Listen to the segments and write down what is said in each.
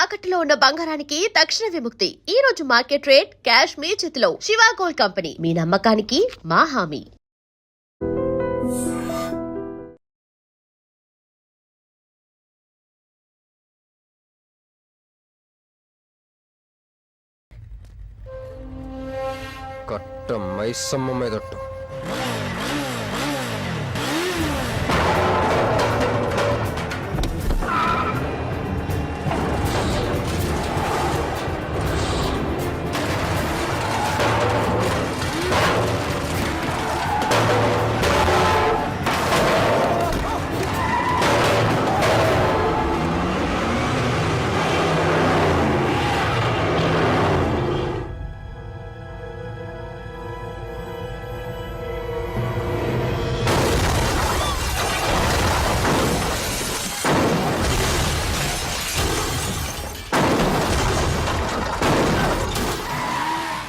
తాకట్టులో ఉన్న బంగారానికి తక్షణ విముక్తి. ఈ రోజు మార్కెట్ రేట్ క్యాష్ మీ చేతిలో. శివ గోల్డ్ కంపెనీ, మీ నమ్మకానికి మా హామీ. కట్ట మైసమ్మ మీదట్టు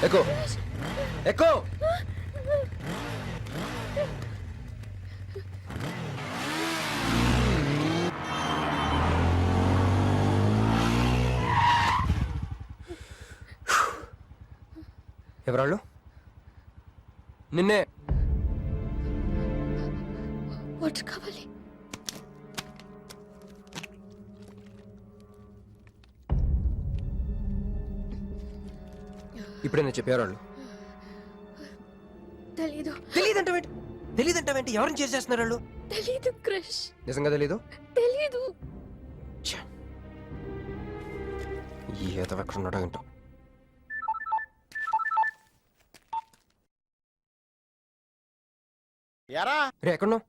ఎక్కు ఎక్కు. ఎవరాళ్ళు? నిన్నే. వాటర్ కావాలి. ఇప్పుడే నేను చెప్పేవాళ్ళు. తెలీదు. తెలీదంటావేంటి? ఎవరిని చేసేస్తున్నారు వాళ్ళు? తెలీదు క్రష్. నిజంగా తెలీదు? తెలీదు. ఏదో ఎక్కడ ఉన్నాడో ఏంటో. యారా రే ఎక్కడున్నావు?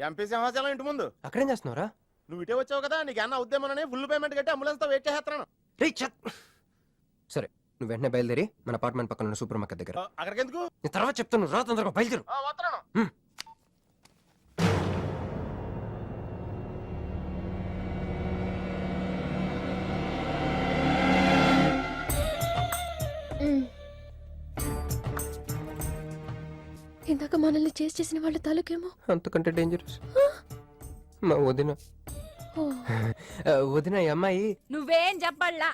ఎంపీ సింహాచలం ఇంటి ముందు. అక్కడేం చేస్తున్నావురా? నువ్వు ఇటే వచ్చావు కదా, నీకు అన్న ఉద్యమనని ఫుల్ పేమెంట్ కట్టి అంబులెన్స్ తో వెయిట్ చేస్తున్నాను. రే సరే, నువ్వు వెంటనే బయలుదేరి మన అపార్ట్మెంట్ పక్కన ఉన్న సూపర్ మార్కెట్ దగ్గర. అక్కడికి ఎందుకు? నేను తర్వాత చెప్తాను, రా తొందరగా బయలుదేరు. వస్తున్నాను. ఇందాక మనల్ని చేసిన వాళ్ళ తాలూకేమో. అంతకంటే డేంజరస్ మా వదిన. వదిన ఈ అమ్మాయి. నువ్వేం చెప్పాలా?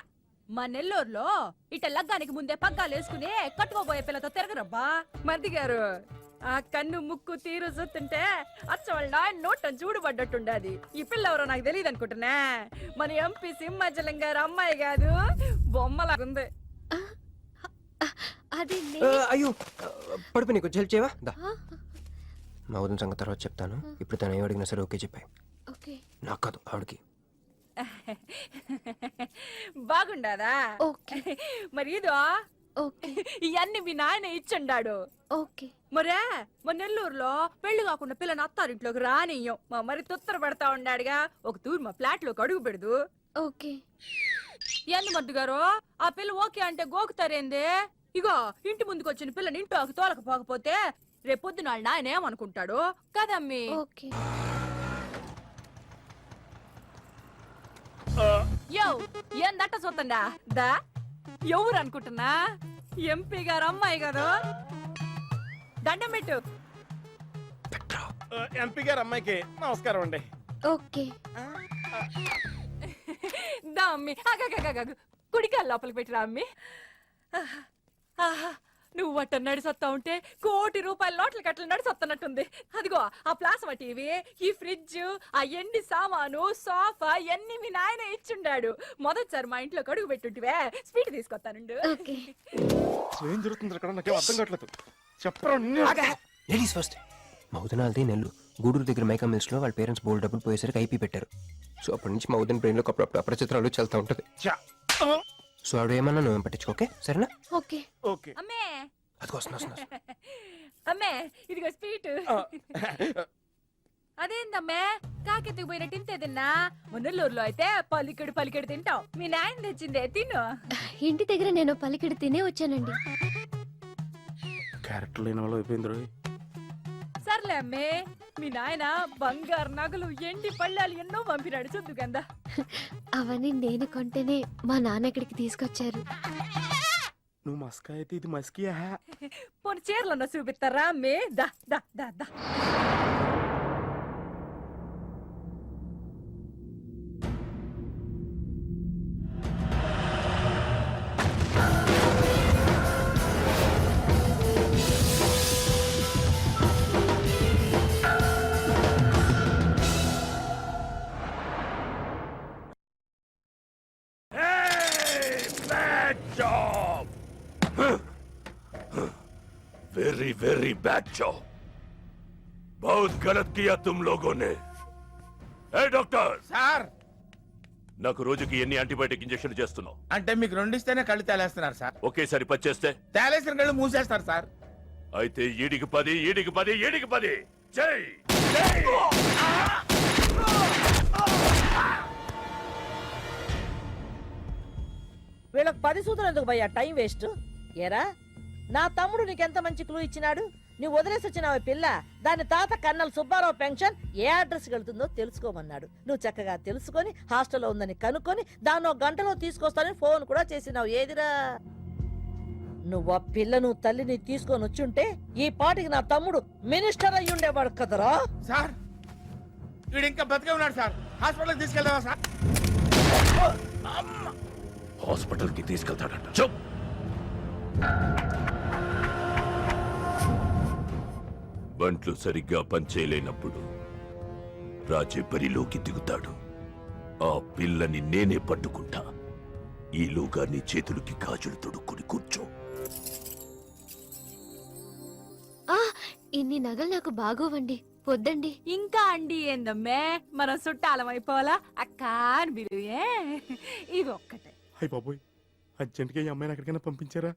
మా నెల్లూరులో ఇట లగ్గానికి ముందే పగ్గాలు వేసుకుని కట్టుకోబోయే పిల్లతో తిరగరబ్బా మరిది గారు. ఆ కన్ను ముక్కు తీరు చూస్తుంటే అచ్చవాళ్ళ నోటం చూడబడ్డట్టుండది. ఈ పిల్ల ఎవరో నాకు తెలియదు అనుకుంటున్నా. మన ఎంపీ సింహాచలం గారు అమ్మాయి కాదు, బొమ్మలాగుంది. అది అయ్యో పడుపు, నీకు హెల్ప్ చేయవా? మా వదిన సంగతి తర్వాత చెప్తాను. ఇప్పుడు తను ఏం అడిగినా సరే ఓకే చెప్పాయి. నాకు కాదు, ఆవిడకి. బాగుండాదా? మరి ఇదో ఓకే. ఇవన్నీ మీ నాయన ఇచ్చుండాడు. ఓకే. మరే మా నెల్లూరులో పెళ్లి కాకుండా పిల్లని అత్తారింట్లోకి రానియ్యం. మా మరి తొత్తర పడతా ఉండాడుగా. ఒక తూరు మా ఫ్లాట్ లోకి అడుగు పెడదు. ఓకే. ఎందు మద్దు గారు, ఆ పిల్ల ఓకే అంటే గోకుతారేందే? ఇగో ఇంటి ముందుకు వచ్చిన పిల్లని ఇంట్లోకి తోలకపోకపోతే రేపొద్దున వాళ్ళ నాయన ఏమనుకుంటాడు కదమ్మీ? ఓకే. యో ఏం దట్ట చూస్తుండా దా? ఎవరు అనుకుంటున్నా? ఎంపీ గారు అమ్మాయి కదా. దండం పెట్టు. ఎంపీ గారు అమ్మాయికి నమస్కారం అండి. ఓకే. దా అమ్మి, కుడికాలు లోపలికి పెట్టిరా అమ్మి. నువ్వు వట్ట నడిసొత్తా ఉంటే ₹1 కోటి నోట్ల కట్టలు నడిసొత్తనట్టుంది. అదిగో ఆ ప్లాస్మా టీవీ, ఈ ఫ్రిడ్జ్, ఆ ఎండి సామాను, సోఫా ఎన్ని మీ నాయన ఇచ్చుండాడు. మొదటిసారి మా ఇంట్లో కడుగు పెట్టుంటివే, స్వీట్ తీసుకొస్తానుండు. ఏం జరుగుతుంది అక్కడ? నాకేం అర్థం కావట్లేదు. చెప్పరా. Ladies first. మా వదినాలది నెల్లు గూడూరు దగ్గర మైకా మిల్స్ లో వాళ్ళ పేరెంట్స్ బోల్డ్ డబ్బులు పోయేసరికి ఐపీ పెట్టారు. సో అప్పటి నుంచి మా వదిన బ్రెయిన్ లో అప్పుడప్పుడు అపరిచిత్రాలు చల్తా ఉంటది. సో ఆవిడ ఏమన్నా నువ్వేం పట్టించుకోకే, సరేనా? ఓకే. ఓకే. అమ్మే అమ్మే, ఇదిగో స్వీట్. అదేందమ్మే కాకెత్తుకు పోయినట్టు ఇంతే తిన్నా? మున్నెల్లూరులో అయితే పలికెడు తింటావు. మీ నాయన తెచ్చిందే తిను. ఇంటి దగ్గర నేను పలికిడి తినే వచ్చానండి. క్యారెక్టర్ లేని వాళ్ళు అయిపోయింది. సర్లే అమ్మే, మీ నాయన బంగారు నగలు, ఎండి పళ్ళాలు ఎన్నో పంపినాడు చూద్దు గందా. అవన్నీ నేను కొంటేనే మా నాన్న ఇక్కడికి తీసుకొచ్చారు. నువ్వు మస్కా అయితే ఇది మస్కియా? పోనీ చీరలన్నా చూపిస్తారా అమ్మే? దా దా దా దా. Bad job, very very bad job. बहुत गलत किया तुम लोगों ने. ए डॉक्टर, సార్ నాకు రోజుకి ఎన్ని యాంటీబయాటిక్ ఇంజెక్షన్లు చేస్తున్నావు? అంటే మీకు రెండు ఇస్తేనే కళ్ళు తేలేస్తున్నారు సార్. ఒకేసారి పచ్చేస్తే తేలేసిన కళ్ళు మూసేస్తారు సార్. అయితే ఈడికి 10, ఈడికి 10, ఈడికి 10. జై జై. వీళ్ళకి 10 సూత్రం ఎందుకు భయ్యా టైం వేస్ట్. ఏరా నా తమ్ముడు నీకెంత మంచి క్లూ ఇచ్చినాడు. నువ్వు వదిలేసి వచ్చినావు పిల్ల. దాని తాత కన్నల సుబ్బారావు పెన్షన్ ఏ అడ్రస్ వెళ్తుందో తెలుసుకోమన్నాడు. నువ్వు చక్కగా తెలుసుకొని హాస్టల్లో ఉందని కనుక్కొని దాన్ని 1 గంటలో తీసుకొస్తానని ఫోన్ కూడా చేసినావు. ఏదిరా నువ్వు ఆ పిల్లను తల్లిని తీసుకొని వచ్చుంటే ఈ పాటికి నా తమ్ముడు మినిస్టర్ అయ్యి ఉండేవాడు కదరా. సార్ వీడు ఇంకా బతికే ఉన్నాడు సార్. హాస్పిటల్కి తీసుకెళ్దామా సార్? హాస్పిటల్ కి తీసుకెళ్తాడంట. చూప్. బంట్లు సరిగ్గా పనిచేయలేనప్పుడు రాజే బరిలోకి దిగుతాడు. ఆ పిల్లని నేనే పట్టుకుంటా. ఈలోగా నీ చేతులకి గాజులు తొడుక్కుని కూర్చో. ఇన్ని నగలు నాకు బాగోవండి, వద్దండి. ఇంకా అండి ఏందమ్మే, మనం చుట్టాలం అయిపోవాలా? అక్క అని బిలువే. ఇది ఒక్కటే. అయ్య బాబోయ్, అర్జెంట్గా ఈ అమ్మాయిని ఎక్కడికైనా పంపించారా?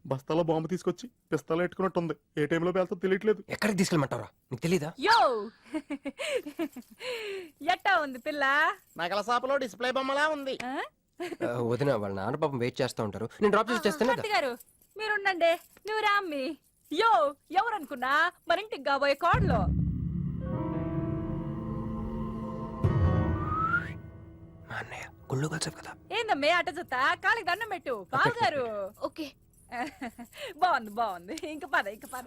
బస్తాలో బాంబు తీసుకొచ్చి పిస్తాలో పెట్టుకున్నట్టుంది. ఏ టైంలో వెళ్తా తెలియట్లేదు. ఎక్కడికి తీసుకెళ్ళమంటారా? నీకు తెలీదా? యో ఎట్టా ఉంది పిల్ల? నగల షాపులో డిస్ప్లే బొమ్మలా ఉంది. ఆ? వదిన వాళ్ళ నాన్న పాపం వెయిట్ చేస్తూ ఉంటారు. నేను డ్రాప్ చేసి చేస్తాను మూర్తి గారు మీరుండండి. నువ్వు రామ్మి. యో ఎవరనుకున్నా మన ఇంటికి కాబోయే కోడలు. మా అన్నయ్య గుళ్ళు కలిసావు కదా. ఏందమ్మే అట జత కాళ్ళకి దండం పెట్టు. పాల్ గారు ఓకే. బాగుంది బాగుంది. ఇంక పద ఇంక పద.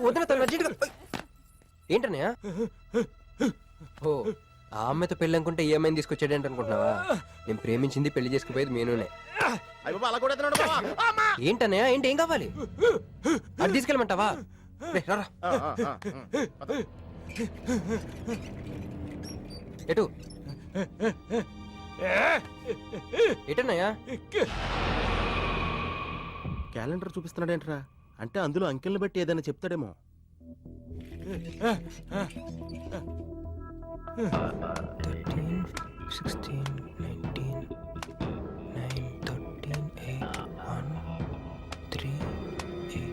వదిన తను అర్జెంటుగా ఏంటన్నయ్య? ఓ ఆ అమ్మాయితో పెళ్ళి అనుకుంటే ఈ అమ్మాయిని తీసుకొచ్చాడేంటి అనుకుంటున్నావా? నేను ప్రేమించింది పెళ్లి చేసుకుపోయేది మీనునే. అలా కూడా ఎత్తున్నాడు బావా. అమ్మా! ఏంటన్నయ్య? ఏంటి? ఏం కావాలి? అది తీసుకెళ్ళమంటావా? రేయ్, రారా. ఎటు ఎటన్నయ్యా? క్యాలెండర్ చూపిస్తున్నాడేంట్రా? అంటే అందులో అంకెల్ని బట్టి ఏదైనా చెప్తాడేమో. 13, 16, 19, 9, 13, 8, 1, 3, 8,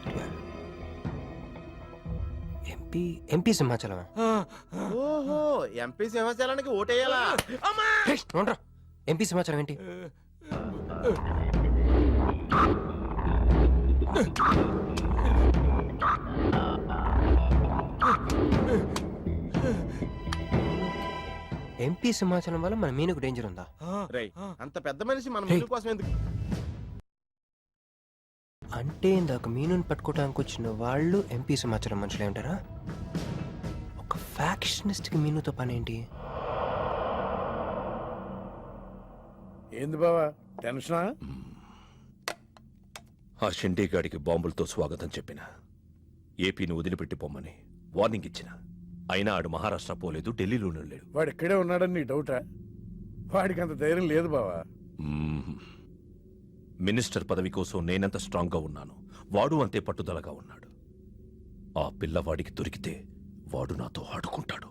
12. ఎంపీ సింహాచలమా? ఓహో, ఎంపీ సింహాచలానికి ఓటేయాలా? నోడ్రా, ఎంపీ సింహాచలం ఏంటి? ఎంపీ సింహాచలం వల్ల మన మీనుకు డేంజర్ ఉందా? రేయ్, అంత పెద్ద మనిషి మన రేయ్. మీను కోసం ఎందుకు? అంటే ఇందాక మీనుని పట్టుకోవడానికి వచ్చిన వాళ్ళు ఎంపీ సింహాచలం మనుషులే ఉంటారా? ఒక ఫ్యాక్షనిస్ట్ కి మీనుతో పని ఏంటి? ఏంది బావా టెన్షనా? ఆ షిండేగాడికి బాంబులతో స్వాగతం చెప్పిన, ఏపీని వదిలిపెట్టి పొమ్మని వార్నింగ్ ఇచ్చిన. అయినా ఆడు మహారాష్ట్ర పోలేదు, ఢిల్లీలోనూ లేడు. వాడు ఇక్కడే ఉన్నాడని నీ డౌటా? వాడికి అంత ధైర్యం లేదు బావా. మ్మ్. మినిస్టర్ పదవి కోసం నేనెంత స్ట్రాంగ్గా ఉన్నాను, వాడు అంతే పట్టుదలగా ఉన్నాడు. ఆ పిల్లవాడికి దొరికితే వాడు నాతో ఆడుకుంటాడు.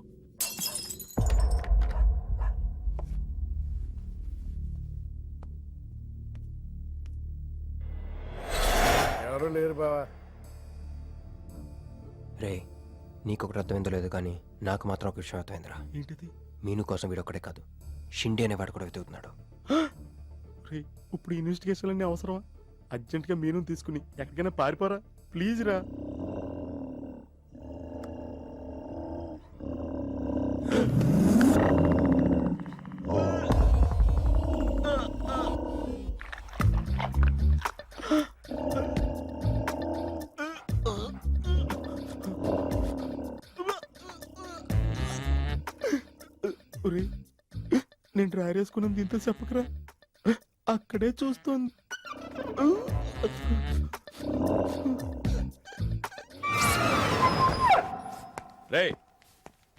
ఎవరు లేరు బావా. రే, నీకొకటి అర్థమైందో లేదు కానీ నాకు మాత్రం ఒక విషయం అర్థమైందిరా. ఏంటిది? మీను కోసం వీడొక్కడే కాదు, షిండే అనేవాడు కూడా వెతుకుతున్నాడు. రే, ఇప్పుడు ఇన్వెస్టిగేషన్ అన్ని అవసరమా? అర్జెంట్గా మీను తీసుకుని ఎక్కడికైనా పారిపోరా ప్లీజ్ రా. ఒరేయ్, నేను డ్రైవర్ వేసుకున్నాను దీంతో చెప్పకరా. అక్కడే చూస్తోంది. రే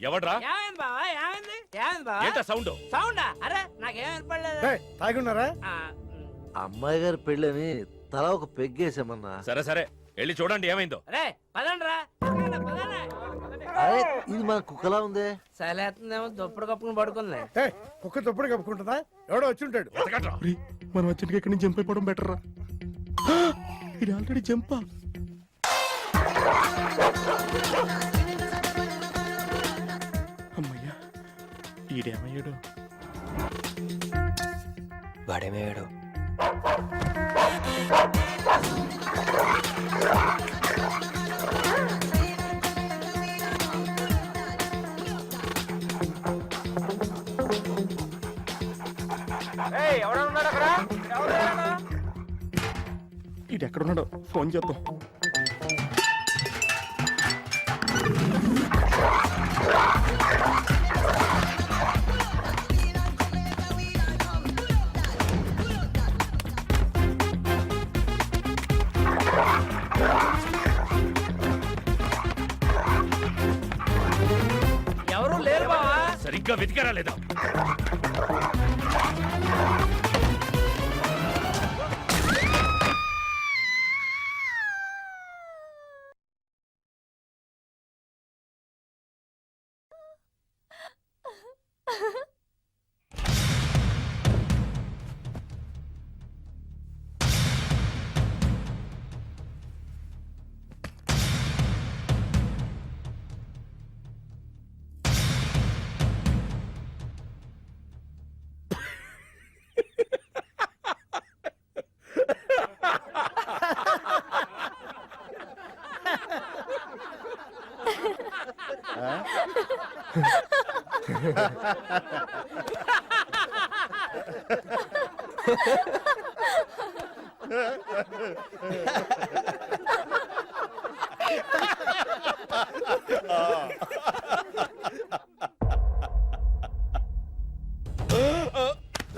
ఎవడ్రా? ఏమైంది బావా? ఏమైంది? ఏమైంది బావా? ఏంటా సౌండ్? సౌండా? అరే నాకేం వినపడలేదు. తాగున్నారా? అమ్మాయి గారి పెళ్ళని తల ఒక పెగ్గేసామన్నా. సరే సరే వెళ్ళి చూడండి ఏమైందో. రే పదండ్రా అరే ఇది మన కుక్కలా ఉందే. సలేతుందేమో దుప్పుడు కప్పుకుని పడుకుంది. కుక్క తప్పుడు కప్పుకుంటుందా? ఎవడో వచ్చి ఉంటాడు. వెతకట్రా. ఒరేయ్, మనం అర్జెంట్గా ఇక్కడి నుంచి జంప్ అయిపోవడం బెటర్ రా. ఇది ఆల్రెడీ జంపా. అమ్మయ్యా, ఈడేమయ్యాడు? వాడేమయ్యాడు? ఈడు ఎక్కడున్నాడో ఫోన్ చేద్దాం. ఎవరు లేరు బావా. సరిగ్గా వెతికారా లేదా?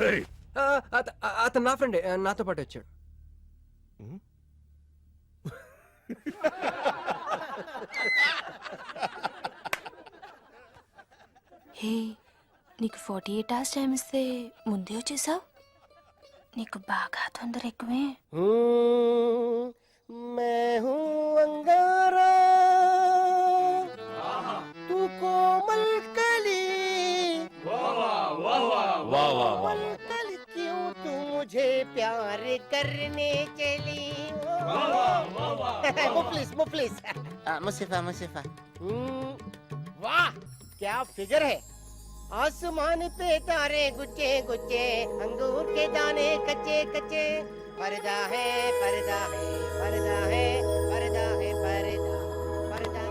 ఏయ్, అతను నా ఫ్రెండే, నాతో పాటు వచ్చాడు. హే, నీకు 48 hours టైం ఇస్తే ముందే వచ్చేసావు. నీకు బాగా తొందర ఎక్కువే. मैं हूँ अंगारा तू कोमल कली कोमल कली क्यों तू मुझे प्यार करने चली मुफलिस मुसीफा वाह क्या फिगर है आसमान पे तारे गुच्चे गुच्चे अंगूर के दाने कच्चे कच्चे पर्दा है पर्दा है पर्दा है पर्दा है पर्दा पर्दा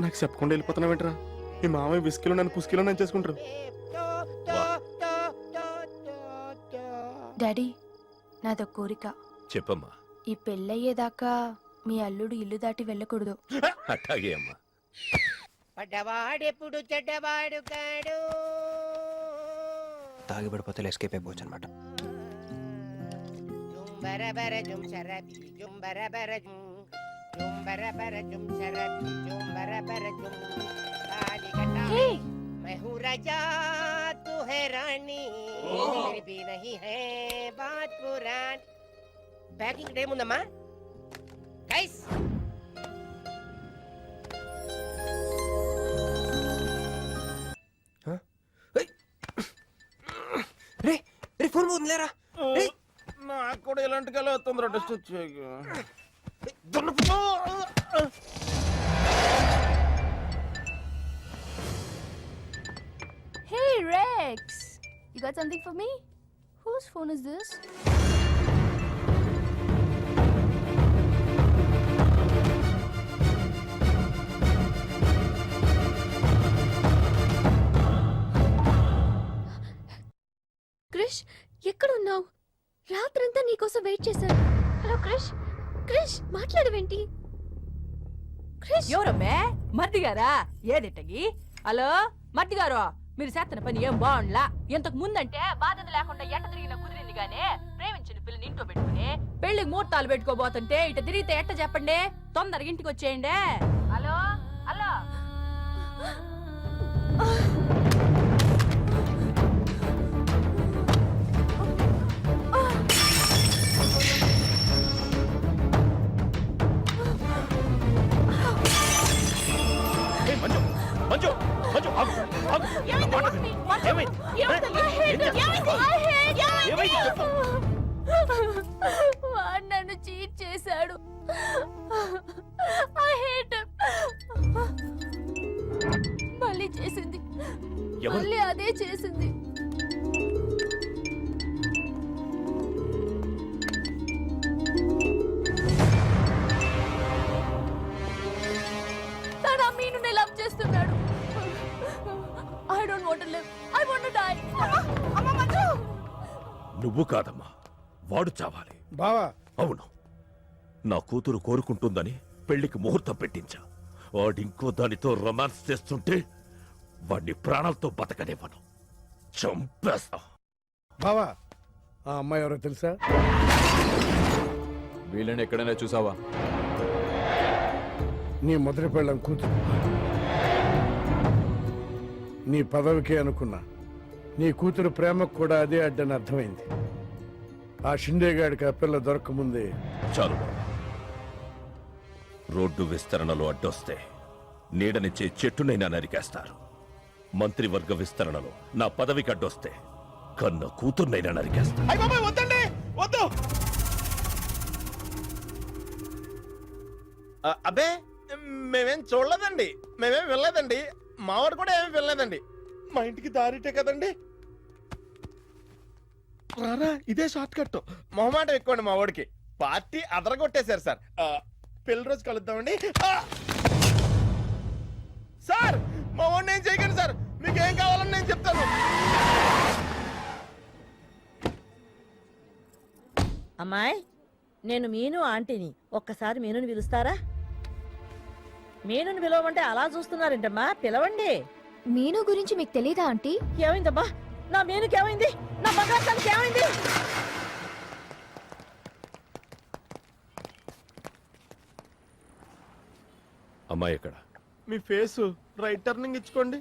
నాకు చెప్పకుండా వెళ్ళిపోతున్నావేంట్రా? మీ మామయ్య విస్కీలో నన్ను పుస్కీలో నన్ను చేసుకుంటారు. డాడీ, నాదో కోరిక. చెప్పమ్మా. ఈ పెళ్ళయ్యేదాకా మీ అల్లుడు ఇల్లు దాటి వెళ్ళకూడదు. అట్టాగే అమ్మా. పడ్డవాడెప్పుడు చెడ్డవాడు కాడు. తాగి పడిపోతే ఎస్కేప్ అయిపోవచ్చు అనమాట. జుంబరబర జుం శరబి జుంబరబర జుం జుంబరబర జుం శరబి జుంబరబర జుం కాలికటా मैं हूँ राजा तू है रानी फिर भी नहीं है बात पुरानी पैकिंग టైం ఉందమ్మా గైస్. రే రే, ఫోన్ పోతుంది లేరా. నాకు కూడా ఇలాంటి కళ తొందర టెస్ట్ వచ్చాయి. Hey Rex, you got something for me? Whose phone is this? Krish, ఎక్కడున్నావు? రాత్రంతా నీకోసం వెయిట్ చేశాను. హలో క్రిష్, క్రిష్ మాట్లాడవేంటి? క్రిష్, ఎవరమ్మే? మర్ది గారా? ఏదిట్టగి? హలో మర్ది గారు, మీరు చేస్తున్న పని ఏం బాగుండ్లా. ఇంతకు ముందంటే బాధ్యత లేకుండా ఎట్ట తిరిగిన కుదిరింది గానే ప్రేమించిన పిల్లని ఇంట్లో పెట్టుకుని పెళ్లికి ముహూర్తాలు పెట్టుకోబోతుంటే ఇట తిరిగితే ఎట్ట చెప్పండి? తొందరగా ఇంటికి వచ్చేయండి. Hello hello. ఎవరు మళ్ళీ అదే చేసింది. తను ఆ మీనునే లవ్ చేస్తున్నాడు. I don't want to live. I want to die. అమ్మ మంజు. నువ్వు కాదమ్మా, వాడు చావాలి. బావా అవును, నా కూతురు కోరుకుంటుందని పెళ్లికి ముహూర్తం పెట్టించా. వాడింకో దానితో రొమాన్స్ చేస్తుంటే వాడిని ప్రాణాలతో బతకనివ్వను, చంపేస్తా. బావా ఆ అమ్మాయి ఎవరో తెలుసా? వీళ్ళని ఎక్కడైనా చూసావా? నీ మొదటి పెళ్ళం కూతురు. నీ పదవికి అనుకున్నా, నీ కూతురు ప్రేమకు కూడా అదే అడ్డని అర్థమైంది. ఆ షిండేగాడికి ఆ పిల్ల దొరకముందే చాలు బాబు. రోడ్డు విస్తరణలో అడ్డొస్తే నీడనిచ్చే చెట్టునైనా నరికేస్తారు. మంత్రివర్గ విస్తరణలో నా పదవికి అడ్డొస్తే కన్న కూతుర్నైనా నరికేస్తారు. వద్దండి, వద్దు. అబ్బే మేమేం చూడలేదండి, మేమేం వెళ్ళలేదండి. మావాడు కూడా ఏమీ వెళ్ళలేదండి. మా ఇంటికి దారిటే కదండి. రారా, ఇదే షార్ట్ కట్. మొహమాటం ఎక్కువండి మా వాడికి. పార్టీ అదరగొట్టేశారు సార్. పెళ్లి రోజు కలుద్దామండి. సార్ మా వాడిని ఏం చేయకండి సార్. మీకు ఏం కావాలని నేను చెప్తాను. అమ్మాయి, నేను మీను ఆంటీని. ఒక్కసారి మీనుని పిలుస్తారా? మీనుని పిలవమంటే అలా చూస్తున్నారేంటమ్మా? పిలవండి. మీను గురించి మీకు తెలీదా ఆంటీ? ఏమైందమ్మా? నా మీనుకి ఏమైంది? నా బంగారు ఏమైంది? అమ్మాయి ఎక్కడ? మీ ఫేస్ రైట్ టర్నింగ్ ఇచ్చుకోండి.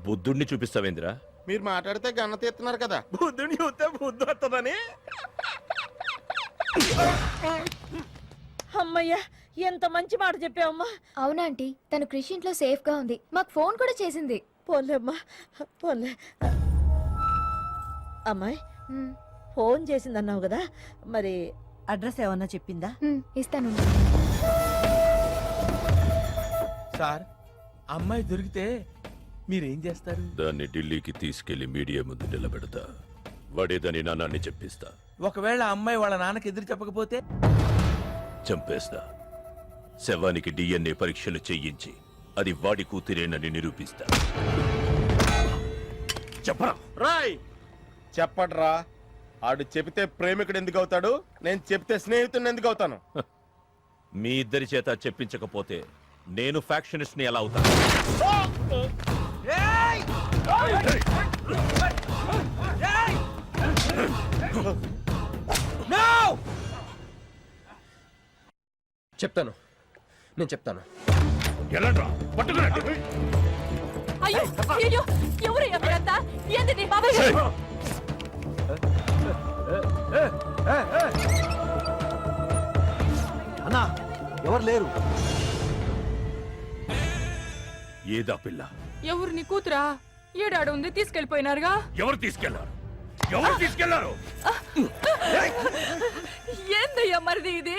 బుద్ధుణ్ణి చూపిస్తావేందిరా? మీరు మాట్లాడితే గన్న తీస్తున్నారు కదా, బుద్ధుని చూస్తే బుద్ధి వస్తుందని. అమ్మయ్యా, ఎంత మంచి మాట చెప్పావమ్మా. అవునాంటీ, తను క్రిష్ ఇంట్లో సేఫ్ గా ఉంది. మాకు ఫోన్ కూడా చేసింది. పోన్లే అమ్మా, పోన్లే. అమ్మాయి, ఫోన్ చేసిందన్నావు కదా, మరి అడ్రస్ ఏమన్నా చెప్పిందా? ఇస్తాను. సార్ అమ్మాయి దొరికితే మీరేం చేస్తారు? దాన్ని ఢిల్లీకి తీసుకెళ్లి మీడియా ముందు నిలబెడతా. వాడేదని నాన్నని చెప్పిస్తా. ఒకవేళ అమ్మాయి వాళ్ళ నాన్నకి ఎదురు చెప్పకపోతే చంపేస్తా. శవానికి DNA పరీక్షలు చేయించి అది వాడి కూతురేనని నిరూపిస్తా. చెప్పరా? రాయ్ చెప్పడ్రా. ఆడు చెబితే ప్రేమికుడు ఎందుకు అవుతాడు? నేను చెప్తే స్నేహితుడిని ఎందుకు అవుతాను? మీ ఇద్దరి చేత చెప్పించకపోతే నేను ఫ్యాక్షనిస్ట్ ని ఎలా అవుతాను? చెప్తాను, నేను చెప్తాను. ఎలాంట్రా? పట్టుకురండి. అయ్యో అయ్యో, ఎవరయ్యా మీరంతా? ఏంది నీ బాబాయ్ గారు? అన్నా, ఎవరు లేరు. ఏదా పిల్ల? ఎవరు నీ కూతురా? ఏడాడు ఉంది, తీసుకెళ్లిపోయినారుగా. ఎవరు తీసుకెళ్లారు? ఎవరు తీసుకెళ్లారు? ఏందయ్యా మరిది ఇది?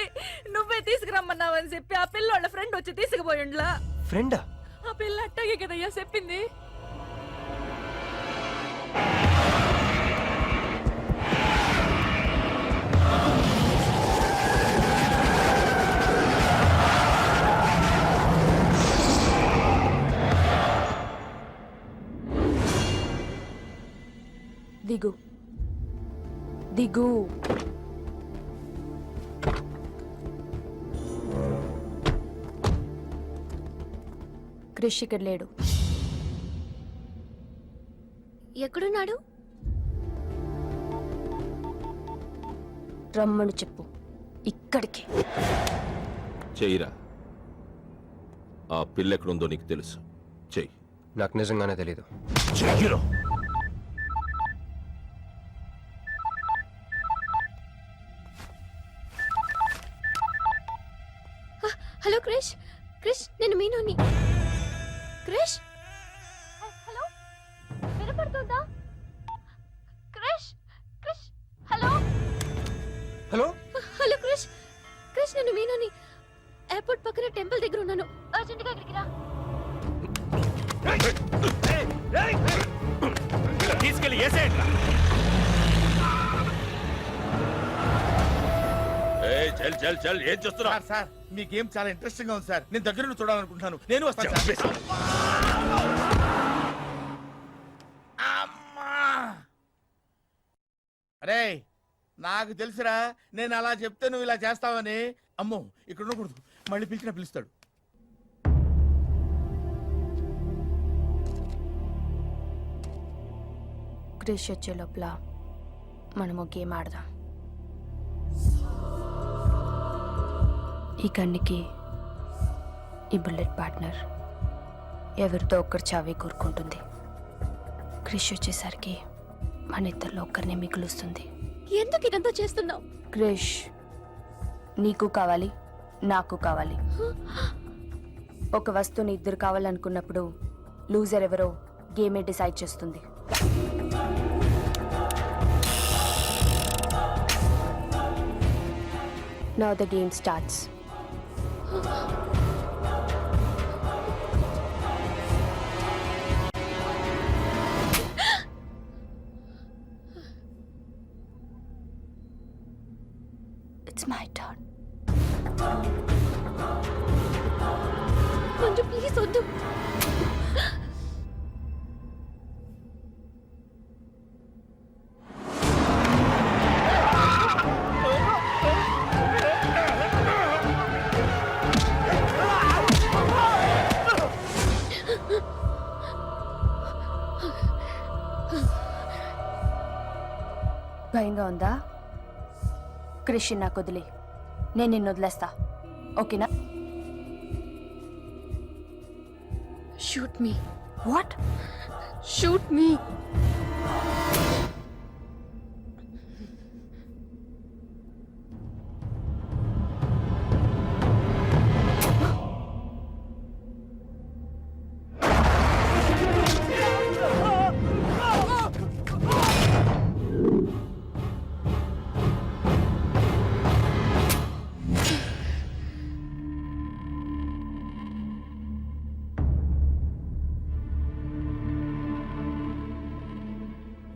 నువ్వే తీసుకురమ్మన్నావని చెప్పి ఆ పిల్లోళ్ళ ఫ్రెండ్ వచ్చి తీసుకుపోయిండ్లా. ఫ్రెండా? ఆ పిల్ల అట్టగే కదయ్యా చెప్పింది. దిగు దిగు. క్రిష్ ఇక్కడ లేడు. ఎక్కడున్నాడు? రమ్మని చెప్పు ఇక్కడికి. చెయ్యిరా. ఆ పిల్ల ఎక్కడుందో నీకు తెలుసు. చెయ్యి. నాకు నిజంగానే తెలీదు. చెయ్యిరా. హలో క్రిష్. క్రిష్, నేను మీనుని. క్రిష్, హలో, వినపడుతుందా? Krish, Krish, hello. Hello hello Krish. Krish, నేను మీనుని. ఎయిర్పోర్ట్ పక్కన టెంపుల్ దగ్గర ఉన్నాను. అర్జెంట్గా అక్కడికి తీసుకెళ్ళి ఏసేయండి. చల్ చల్ చల్, ఏం చూస్తున్నా? సార్ మీ గేమ్ చాలా ఇంట్రెస్టింగ్ గా ఉంది సార్. నేను దగ్గర నుండి చూడాలనుకుంటున్నాను. నేను వస్తాను సార్. అమ్మా! అరే నాకు తెలుసురా, నేను అలా చెప్తే నువ్వు ఇలా చేస్తావని. అమ్మో ఇక్కడ ఉండకూడదు, మళ్ళీ పిలుస్తాడు. క్రిష్ వచ్చే లోపల మనము గేమ్ ఆడదాం. ఈ గన్నికి ఈ బుల్లెట్ పార్ట్నర్ ఎవరితో ఒక్కరు చావే కోరుకుంటుంది. క్రిష్ వచ్చేసరికి మన ఇద్దరిలో ఒక్కరినే మిగులుస్తుంది. ఎందుకు ఇదంతా చేస్తున్నావు? క్రిష్ నీకు కావాలి, నాకు కావాలి. ఒక వస్తువుని ఇద్దరు కావాలనుకున్నప్పుడు లూజర్ ఎవరో గేమే డిసైడ్ చేస్తుంది. Now the game starts. It's my turn. Manju please వద్దు. భయంగా ఉందా? క్రిష్ నాకు వదిలే, నేను నిన్ను వదిలేస్తా. ఓకేనా? Shoot me. What? Shoot me.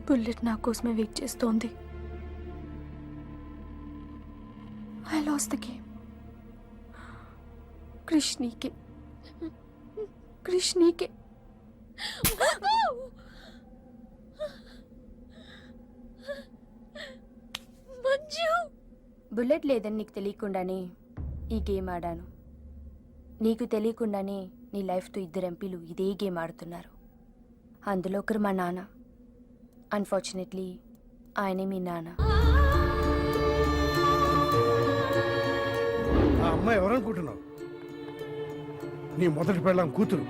Bullet నా కోసమే వెయిట్ చేస్తోంది. I lost the game. Krish నీకే, క్రిష్ నీకే. మంజు బుల్లెట్ లేదని నీకు తెలియకుండానే ఈ గేమ్ ఆడాను. నీకు తెలియకుండానే నీ లైఫ్తో ఇద్దరు ఎంపీలు ఇదే గేమ్ ఆడుతున్నారు. అందులో ఒకరు మా నాన్న. అన్ఫార్చునేట్లీ ఆయనే మీ నాన్న. ఆ అమ్మాయి ఎవరనుకుంటున్నావు? నీ మొదటి పెళ్ళాం కూతురు.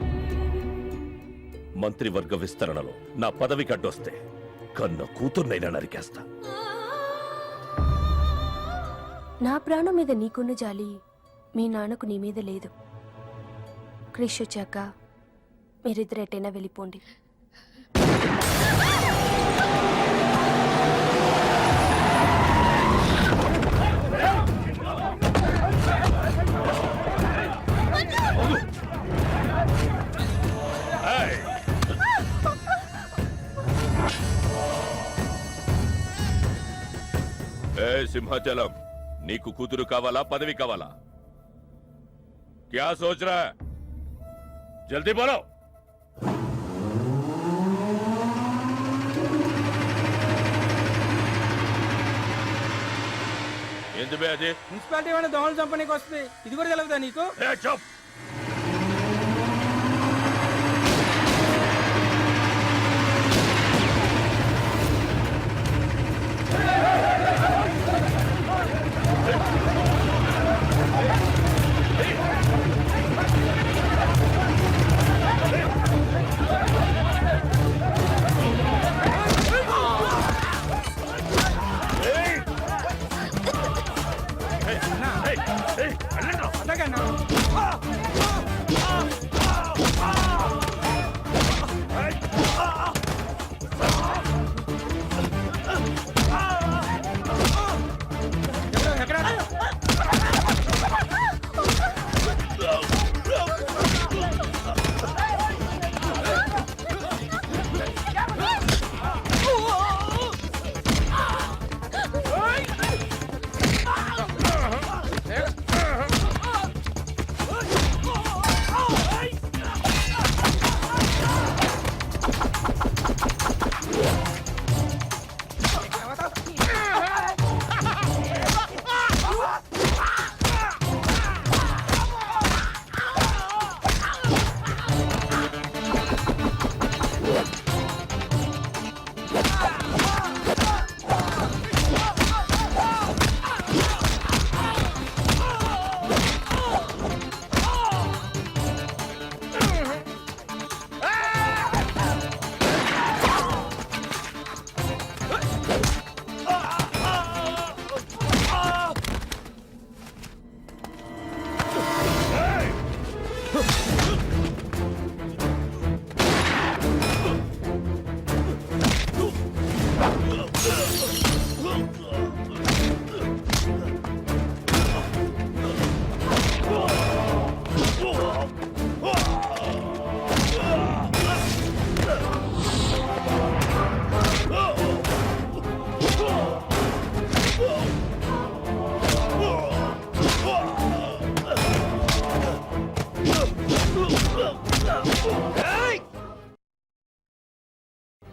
మంత్రివర్గ విస్తరణలో నా పదవికి అడ్డొస్తే కన్న కూతుర్నైనా నరికేస్తా. నా ప్రాణం మీద నీకున్న జాలి మీ నాన్నకు నీ మీద లేదు. క్రిష్ వచ్చాక మీరిద్దరు ఎటైనా వెళ్ళిపోండి. సింహాచలం, నీకు కూతురు కావాలా, పదవి కావాలా? క్యా సోచ్ రా? జల్దీ బోలో. ఎందుకు అది? మున్సిపాలిటీ వాడిని దోమలు చంపనీకి వస్తుంది. ఇది కూడా తెలియదా నీకు? చూప్. అలాగన్నా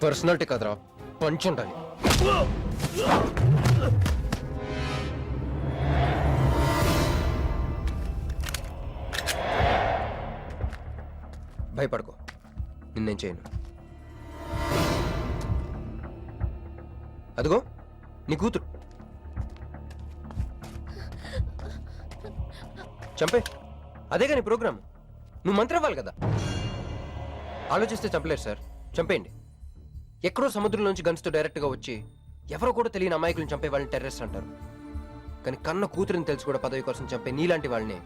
పర్సనాలిటీ కదరా, పంచ్ ఉండాలి. భయపడుకో, నిన్నేం చేయను. అదిగో నీ కూతురు. చంపే, అదేగా నీ ప్రోగ్రామ్. నువ్వు మంత్రి అవ్వాలి కదా. ఆలోచిస్తే చంపలేరు సార్, చంపేయండి. ఎక్కడో సముద్రంలోంచి గన్స్తో డైరెక్ట్గా వచ్చి ఎవరో కూడా తెలియని అమాయకులను చంపే వాళ్ళని టెర్రరిస్ట్ అంటారు. కానీ కన్న కూతురిని తెలిసి కూడా పదవి కోసం చంపే నీలాంటి వాళ్ళని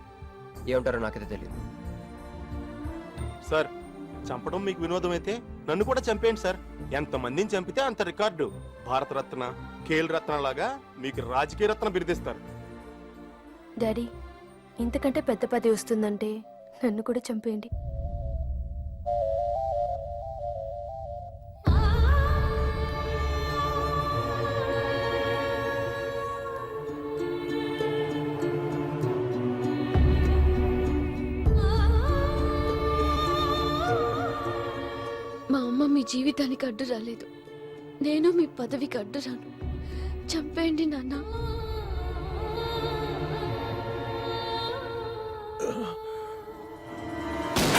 ఏమంటారో నాకైతే తెలియదు. సార్, చంపడం మీకు వినోదం అయితే నన్ను కూడా చంపేయండి సార్. ఎంతమందిని చంపితే అంత రికార్డు. భారతరత్న, ఖేల్ రత్న లాగా మీకు రాజకీయ రత్న బిరుదిస్తారు. డాడీ, ఇంతకంటే పెద్ద పదవి వస్తుందంటే నన్ను కూడా చంపేయండి. మా అమ్మ మీ జీవితానికి అడ్డు రాలేదు, నేను మీ పదవికి అడ్డు రాను. చంపేయండి నాన్న.